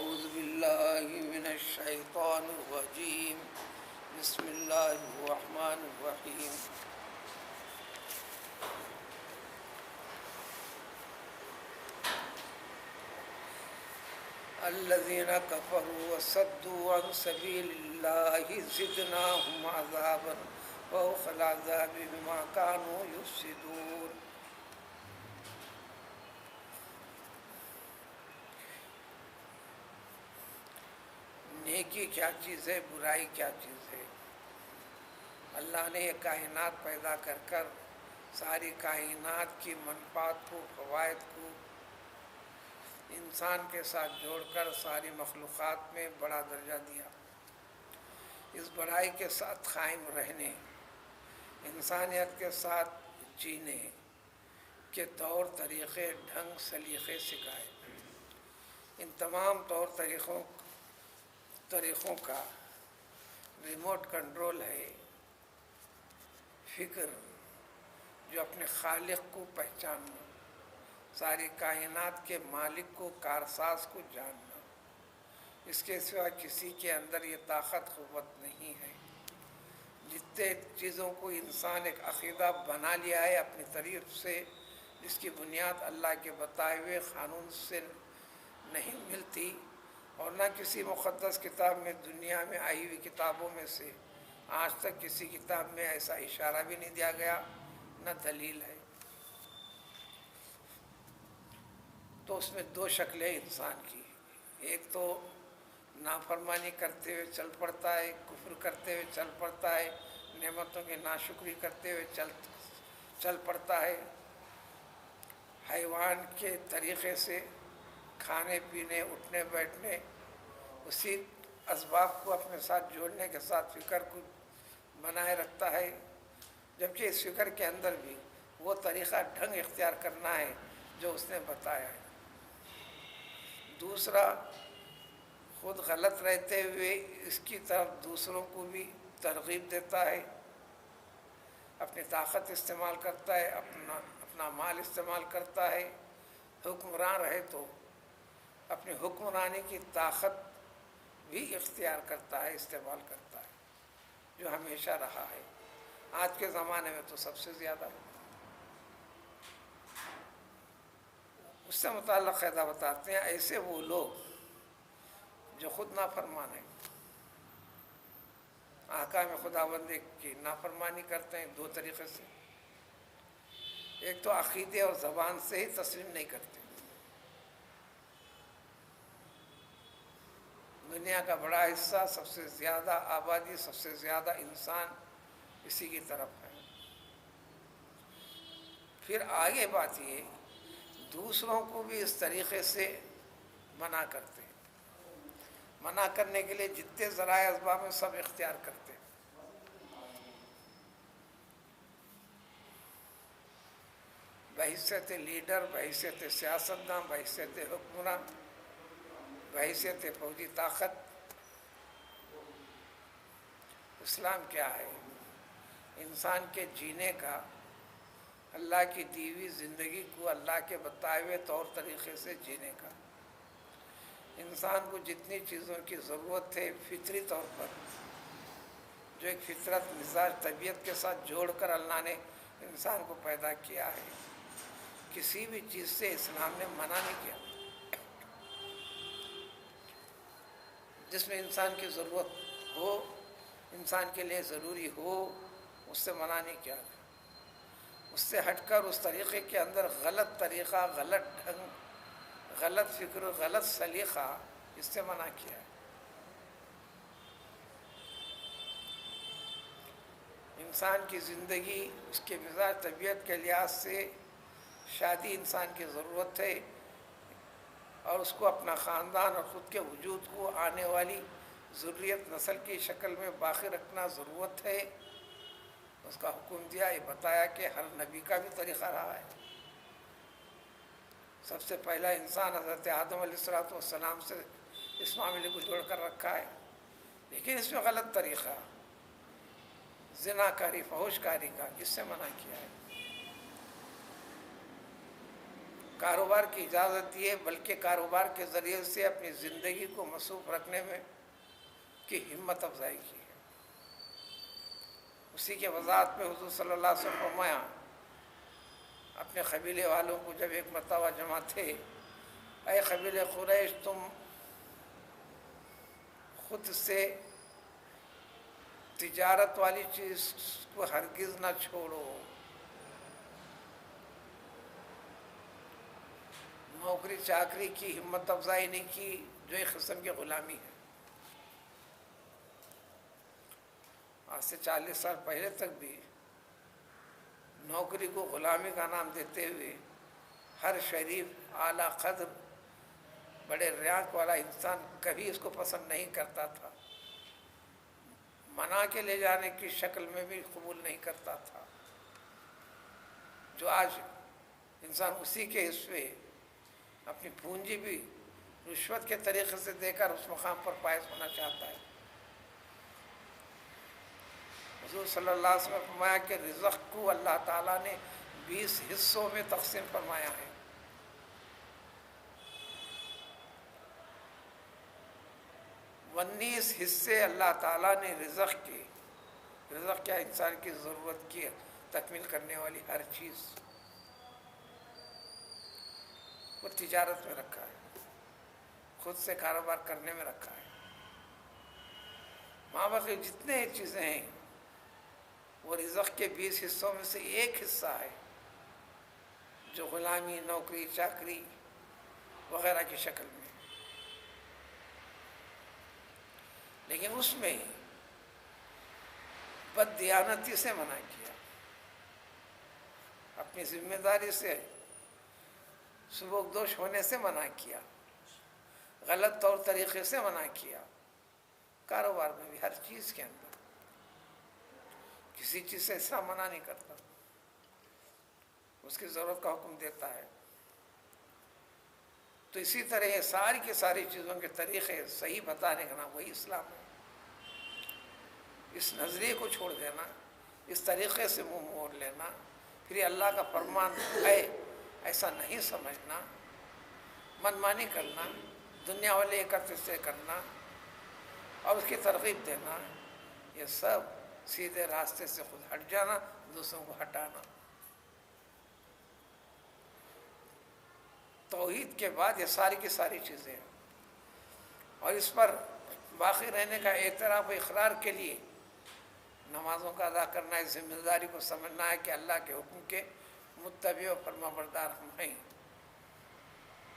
أعوذ بالله من الشيطان الرجيم بسم الله الرحمن الرحيم الذين كفروا وصدوا عن سبيل الله زدناهم عذابا فوق العذاب بما كانوا يفسدون. نیکی کیا چیز ہے، برائی کیا چیز ہے؟ اللہ نے یہ کائنات پیدا کر کر ساری کائنات کی منفعت کو، فوائد کو انسان کے ساتھ جوڑ کر ساری مخلوقات میں بڑا درجہ دیا. اس بڑائی کے ساتھ قائم رہنے، انسانیت کے ساتھ جینے کے طور طریقے، ڈھنگ سلیقے سکھائے. ان تمام طور طریقوں کا ریموٹ کنٹرول ہے فکر، جو اپنے خالق کو پہچاننا، ساری کائنات کے مالک کو، کارساز کو جاننا. اس کے سوا کسی کے اندر یہ طاقت قوت نہیں ہے. جتنے چیزوں کو انسان ایک عقیدہ بنا لیا ہے اپنی طریق سے، جس کی بنیاد اللہ کے بتائے ہوئے قانون سے نہیں ملتی، اور نہ کسی مقدس کتاب میں، دنیا میں آئی ہوئی کتابوں میں سے آج تک کسی کتاب میں ایسا اشارہ بھی نہیں دیا گیا، نہ دلیل ہے. تو اس میں دو شکلیں انسان کی. ایک تو نافرمانی کرتے ہوئے چل پڑتا ہے، کفر کرتے ہوئے چل پڑتا ہے، نعمتوں کی ناشکری کرتے ہوئے چل پڑتا ہے. حیوان کے طریقے سے کھانے پینے، اٹھنے بیٹھنے، اسی اسباب کو اپنے ساتھ جوڑنے کے ساتھ فکر کو بنائے رکھتا ہے، جبکہ اس فکر کے اندر بھی وہ طریقہ ڈھنگ اختیار کرنا ہے جو اس نے بتایا ہے. دوسرا، خود غلط رہتے ہوئے اس کی طرف دوسروں کو بھی ترغیب دیتا ہے، اپنی طاقت استعمال کرتا ہے، اپنا مال استعمال کرتا ہے. حکمران رہے تو اپنی حکمرانی کی طاقت بھی اختیار کرتا ہے، استعمال کرتا ہے، جو ہمیشہ رہا ہے. آج کے زمانے میں تو سب سے زیادہ. اس سے متعلق قاعدہ بتاتے ہیں، ایسے وہ لوگ جو خود نافرمان ہیں، احکام خداوندی کی نافرمانی کرتے ہیں دو طریقے سے. ایک تو عقیدے اور زبان سے ہی تسلیم نہیں کرتے. دنیا کا بڑا حصہ، سب سے زیادہ آبادی، سب سے زیادہ انسان اسی کی طرف ہے. پھر آگے بات یہ، دوسروں کو بھی اس طریقے سے منع کرتے ہیں. منع کرنے کے لیے جتنے ذرائع اسباب ہیں سب اختیار کرتے ہیں. بحیثیت لیڈر، بحیثیت سیاستداں، بحیثیت حکمراں، بحیثیت فوجی طاقت. اسلام کیا ہے؟ انسان کے جینے کا، اللہ کی دی ہوئی زندگی کو اللہ کے بتائے ہوئے طور طریقے سے جینے کا. انسان کو جتنی چیزوں کی ضرورت ہے فطری طور پر، جو ایک فطرت، مزاج، طبیعت کے ساتھ جوڑ کر اللہ نے انسان کو پیدا کیا ہے، کسی بھی چیز سے اسلام نے منع نہیں کیا. جس میں انسان کی ضرورت ہو، انسان کے لیے ضروری ہو، اس سے منع نہیں کیا. اس سے ہٹ کر اس طریقے کے اندر غلط طریقہ، غلط ڈھنگ، غلط فکر، غلط سلیقہ، اس سے منع کیا ہے. انسان کی زندگی، اس کے مزاج، طبیعت کے لحاظ سے شادی انسان کی ضرورت ہے، اور اس کو اپنا خاندان اور خود کے وجود کو آنے والی ذریت، نسل کی شکل میں باقی رکھنا ضرورت ہے. اس کا حکم دیا، یہ بتایا کہ ہر نبی کا بھی طریقہ رہا ہے. سب سے پہلا انسان حضرت آدم علیہ السلام سے اس معاملے کو جوڑ کر رکھا ہے، لیکن اس میں غلط طریقہ، زنا کاری، فحش کاری کا، اس سے منع کیا ہے. کاروبار کی اجازت دی ہے، بلکہ کاروبار کے ذریعے سے اپنی زندگی کو مصروف رکھنے میں کی ہمت افزائی کی ہے۔ اسی کے وضاحت میں حضور صلی اللہ علیہ وسلم فرمایا، اپنے قبیلے والوں کو جب ایک مرتبہ جمع تھے، اے قبیلے قریش، تم خود سے تجارت والی چیز کو ہرگز نہ چھوڑو، نوکری چاکری کی ہمت افزائی نہیں کی، جو ایک قسم کی غلامی ہے۔ آج سے 40 سال پہلے تک بھی نوکری کو غلامی کا نام دیتے ہوئے ہر شریف، اعلیٰ قدر، بڑے رینک والا انسان کبھی اس کو پسند نہیں کرتا تھا، منا کے لے جانے کی شکل میں بھی قبول نہیں کرتا تھا۔ جو آج انسان اسی کے حصے اپنی پونجی بھی رشوت کے طریقے سے دے کر اس مقام پر فائز ہونا چاہتا ہے۔ حضور صلی اللہ علیہ وسلم نے فرمایا کہ رزق کو اللہ تعالیٰ نے 20 حصوں میں تقسیم فرمایا ہے۔ 19 حصے اللہ تعالیٰ نے رزق کے، رزق کیا؟ انسان کی ضرورت کی تکمیل کرنے والی ہر چیز، وہ تجارت میں رکھا ہے، خود سے کاروبار کرنے میں رکھا ہے۔ ماں باپ جتنے چیزیں ہیں وہ رزق کے 20 حصوں میں سے ایک حصہ ہے جو غلامی، نوکری چاکری وغیرہ کی شکل میں، لیکن اس میں بد دیانتی سے منع کیا، اپنی ذمہ داری سے سبکدوش ہونے سے منع کیا، غلط طور طریقے سے منع کیا۔ کاروبار میں بھی ہر چیز کے اندر کسی چیز سے ایسا منع نہیں کرتا، اس کی ضرورت کا حکم دیتا ہے۔ تو اسی طرح یہ ساری کی ساری چیزوں کے طریقے صحیح بتانے کا نام وہی اسلام ہے۔ اس نظریے کو چھوڑ دینا، اس طریقے سے منہ موڑ لینا، پھر یہ اللہ کا فرمان ہے ایسا نہیں سمجھنا، من مانی کرنا، دنیا والے یہ کرتے سے کرنا اور اس کی ترغیب دینا، یہ سب سیدھے راستے سے خود ہٹ جانا، دوسروں کو ہٹانا۔ توحید کے بعد یہ ساری کی ساری چیزیں ہیں، اور اس پر باقی رہنے کا اعتراف و اقرار کے لیے نمازوں کا ادا کرنا ہے، ذمہ داری کو سمجھنا ہے کہ اللہ کے حکم کے متبع و فرما بردار ہم ہیں۔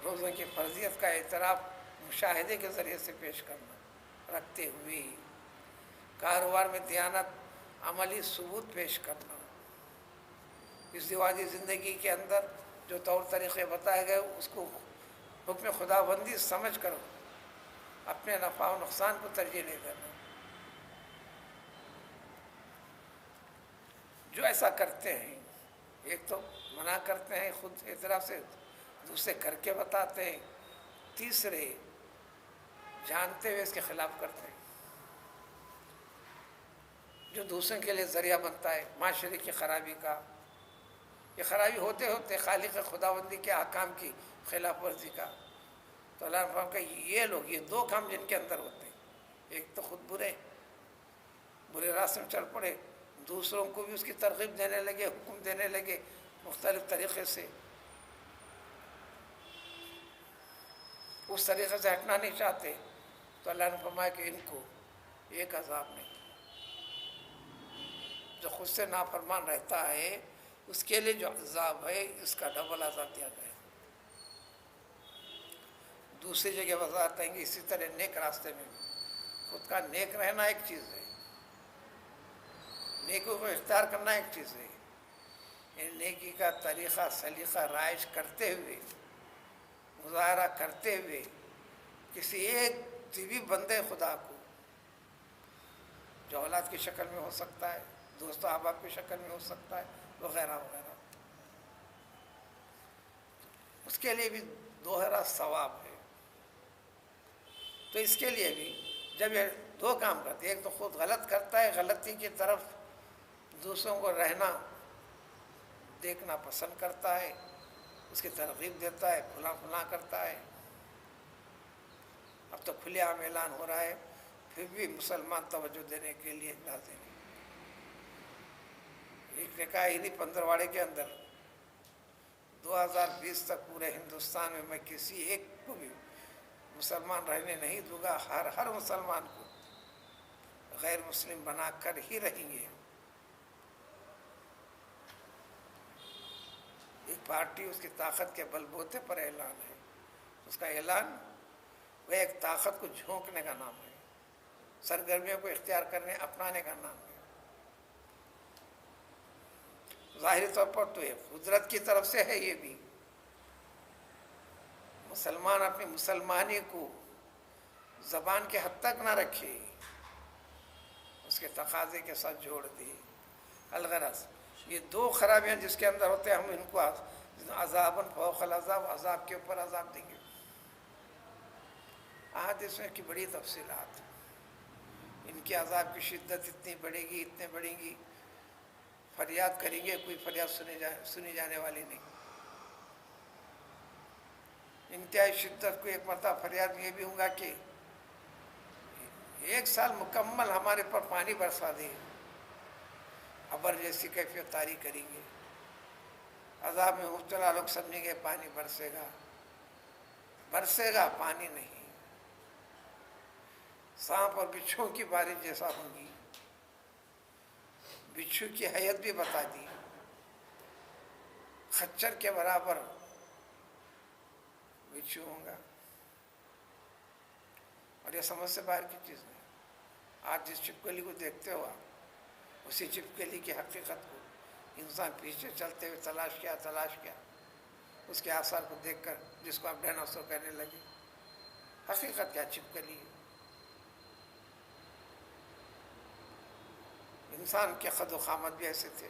روزوں کی فرضیت کا اعتراف مشاہدے کے ذریعے سے پیش کرنا رکھتے ہوئے، کاروبار میں دیانت عملی ثبوت پیش کرنا، اس دیواجی زندگی کے اندر جو طور طریقے بتائے گئے اس کو حکم خدا بندی سمجھ کر اپنے نفع و نقصان کو ترجیح نہیں دینا۔ جو ایسا کرتے ہیں، ایک تو منع کرتے ہیں خود اعتراف سے، دوسرے کر کے بتاتے ہیں، تیسرے جانتے ہوئے اس کے خلاف کرتے ہیں، جو دوسروں کے لیے ذریعہ بنتا ہے معاشرے کی خرابی کا۔ یہ خرابی ہوتے ہوتے خالق خداوندی کے احکام کی خلاف ورزی کا۔ تو اللہ نے فرمایا کہ یہ لوگ، یہ دو کام جن کے اندر ہوتے ہیں، ایک تو خود برے راستے میں چل پڑے، دوسروں کو بھی اس کی ترغیب دینے لگے، حکم دینے لگے مختلف طریقے سے، اس طریقے سے ہٹنا نہیں چاہتے، تو اللہ نے فرمایا کہ ان کو ایک عذاب نہیں، جو خود سے نافرمان رہتا ہے اس کے لیے جو عذاب ہے اس کا ڈبل عذاب دیا گیا ہے۔ دوسری جگہ وضاحت دیں گے اسی طرح نیک راستے میں خود کا نیک رہنا ایک چیز ہے، نیکی کو اختیار کرنا ایک چیز ہے، نیکی کا طریقہ سلیقہ رائج کرتے ہوئے، مظاہرہ کرتے ہوئے کسی ایک طبی بندے خدا کو، جو اولاد کی شکل میں ہو سکتا ہے، دوست و احباب کی شکل میں ہو سکتا ہے، وغیرہ وغیرہ، اس کے لیے بھی دوہرا ثواب ہے۔ تو اس کے لیے بھی جب یہ دو کام کرتے ہیں، ایک تو خود غلط کرتا ہے، غلطی کی طرف دوسروں کو رہنا دیکھنا پسند کرتا ہے، اس کی ترغیب دیتا ہے، پھلا پھلا کرتا ہے۔ اب تو کھلے عام اعلان ہو رہا ہے، پھر بھی مسلمان توجہ دینے کے لیے لازم ہے۔ ایک نے کہا انہی پندرواڑے کے اندر 2020 تک پورے ہندوستان میں کسی ایک کو بھی مسلمان رہنے نہیں دوں گا، ہر مسلمان کو غیر مسلم بنا کر ہی رہیں گے۔ ایک پارٹی اس کی طاقت کے بل بوتے پر اعلان ہے، اس کا اعلان وہ ایک طاقت کو جھونکنے کا نام ہے، سرگرمیوں کو اختیار کرنے اپنانے کا نام ہے۔ ظاہری طور پر تو یہ قدرت کی طرف سے ہے، یہ بھی مسلمان اپنی مسلمانی کو زبان کے حد تک نہ رکھے، اس کے تقاضے کے ساتھ جوڑ دے۔ الغرض یہ دو خرابیاں جس کے اندر ہوتے ہیں، ہم ان کو عذاباً فوق العذاب، عذاب کے اوپر عذاب دیں گے۔ آج اس میں کی بڑی تفصیلات، ان کی عذاب کی شدت اتنی بڑھے گی، اتنے بڑھیں گی، فریاد کریں گے کوئی فریاد سنی جانے والی نہیں۔ انتہائی شدت کو ایک مرتبہ فریاد یہ بھی ہوگا کہ 1 سال مکمل ہمارے پر پانی برسا دے، ابر جیسی کیفیت طاری کریں گے، عذاب میں مبتلا لوگ سمجھیں گے پانی برسے گا پانی نہیں، سانپ اور بچھو کی بارش جیسا ہوگی۔ بچھو کی حیت بھی بتا دی، خچر کے برابر بچھو ہوگا، اور یہ سمجھ سے باہر کی چیز نہیں۔ آج جس چپکلی کو دیکھتے ہو آپ، اسی چپکلی کی حقیقت کو انسان پیچھے چلتے ہوئے تلاش کیا، اس کے آثار کو دیکھ کر جس کو آپ ڈائناسور کہنے لگے، حقیقت کیا چپکلی ہے۔ انسان کے قد و قامت بھی ایسے تھے۔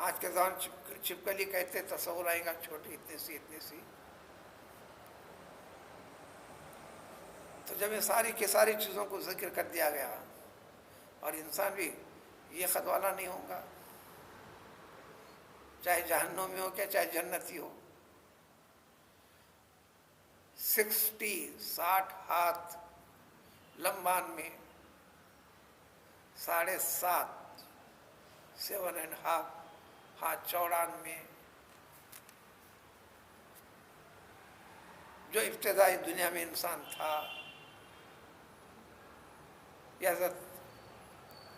آج کے زمان چپکلی کہتے تصور آئے گا چھوٹی، اتنی سی۔ تو جب یہ ساری کی ساری چیزوں کو ذکر کر دیا گیا، اور انسان بھی یہ خط والا نہیں ہوگا، چاہے جہنمی ہو کہ چاہے جنتی ہو۔ 60 ہاتھ لمبان میں، 7.5 7.5 ہاتھ چوڑان میں، جو ابتدائی دنیا میں انسان تھا، یہ حضرت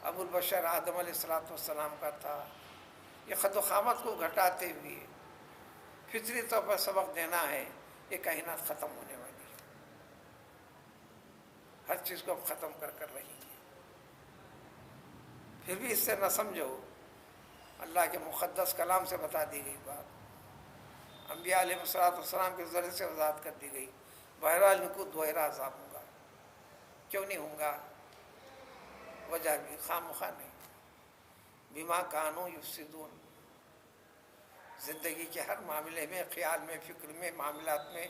ابو البشر آدم علیہ السلام کا تھا۔ یہ قد و قامت کو گھٹاتے ہوئے فطری طور پر سبق دینا ہے، یہ کائنات ختم ہونے والی ہے، ہر چیز کو اب ختم کر رہی ہے۔ پھر بھی اس سے نہ سمجھو، اللہ کے مقدس کلام سے بتا دی گئی بات، انبیاء علیہ السلام کے ذریعے سے وضاحت کر دی گئی۔ بہرحال ان کو دوہرا عذاب ہوگا، کیوں نہیں ہوگا؟ وجہ بھی خامخواہ نہیں، بما کانوا یفسدون، زندگی کے ہر معاملے میں، خیال میں، فکر میں، معاملات میں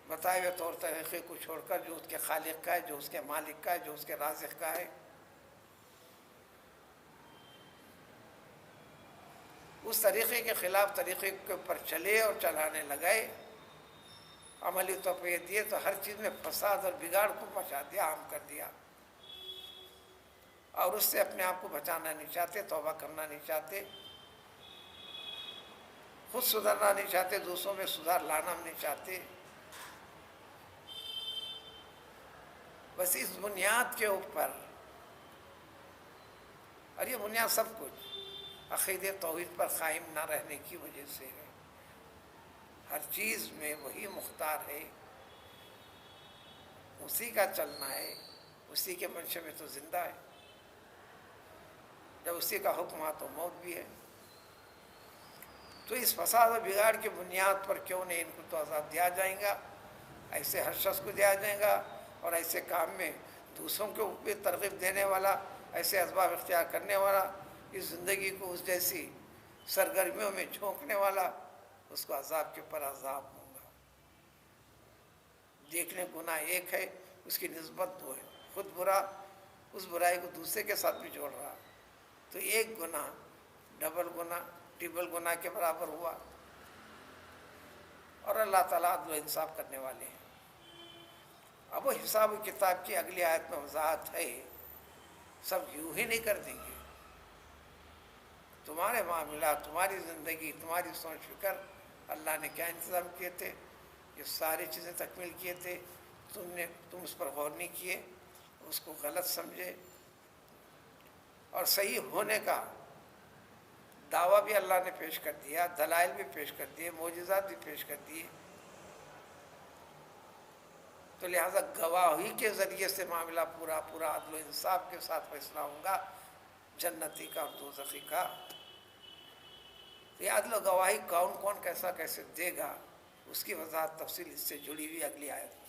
بتائے ہوئے طور طریقے کو چھوڑ کر جو اس کے خالق کا ہے، جو اس کے مالک کا ہے، جو اس کے رازق کا ہے، اس طریقے کے خلاف طریقے کے اوپر چلے اور چلانے لگے، عملی طور پہ یہ دیے تو ہر چیز میں فساد اور بگاڑ کو مچا دیا، عام کر دیا، اور اس سے اپنے آپ کو بچانا نہیں چاہتے، توبہ کرنا نہیں چاہتے، خود سدھرنا نہیں چاہتے، دوسروں میں سدھار لانا نہیں چاہتے۔ بس اس بنیاد کے اوپر، اور یہ بنیاد سب کچھ عقیدے توحید پر قائم نہ رہنے کی وجہ سے ہے۔ ہر چیز میں وہی مختار ہے، اسی کا چلنا ہے، اسی کے منشے میں تو زندہ ہے، جب اسی کا حکم آ تو موت بھی ہے۔ تو اس فساد و بگاڑ کی بنیاد پر کیوں نہیں ان کو تو عذاب دیا جائے گا، ایسے ہر شخص کو دیا جائے گا، اور ایسے کام میں دوسروں کو بھی ترغیب دینے والا، ایسے اسباب اختیار کرنے والا، اس زندگی کو اس جیسی سرگرمیوں میں جھونکنے والا، اس کو عذاب کے اوپر عذاب ہوگا۔ دیکھنے گناہ ایک ہے، اس کی نسبت 2 ہے، خود برا، اس برائی کو دوسرے کے ساتھ بھی جوڑ رہا، تو ایک گناہ ڈبل گناہ، ٹرپل گناہ کے برابر ہوا. اور اللہ تعالیٰ عدل و انصاف کرنے والے ہیں. اب وہ حساب و کتاب کی اگلی آیت میں وضاحت ہے. سب یوں ہی نہیں کر دیں گے. تمہارے معاملات، تمہاری زندگی، تمہاری سوچ فکر، اللہ نے کیا انتظام کیے تھے؟ یہ ساری چیزیں تکمیل کیے تھے. تم اس پر غور نہیں کیے، اس کو غلط سمجھے. اور صحیح ہونے کا دعویٰ بھی اللہ نے پیش کر دیا، دلائل بھی پیش کر دیے، معجزات بھی پیش کر دیے. تو لہٰذا گواہی کے ذریعے سے معاملہ پورا عدل و انصاف کے ساتھ فیصلہ ہوگا، جنتی کا اور دوزخی کا. یہ عدل و گواہی کون کیسا کیسے دے گا، اس کی وضاحت تفصیل اس سے جڑی ہوئی اگلی آیت میں.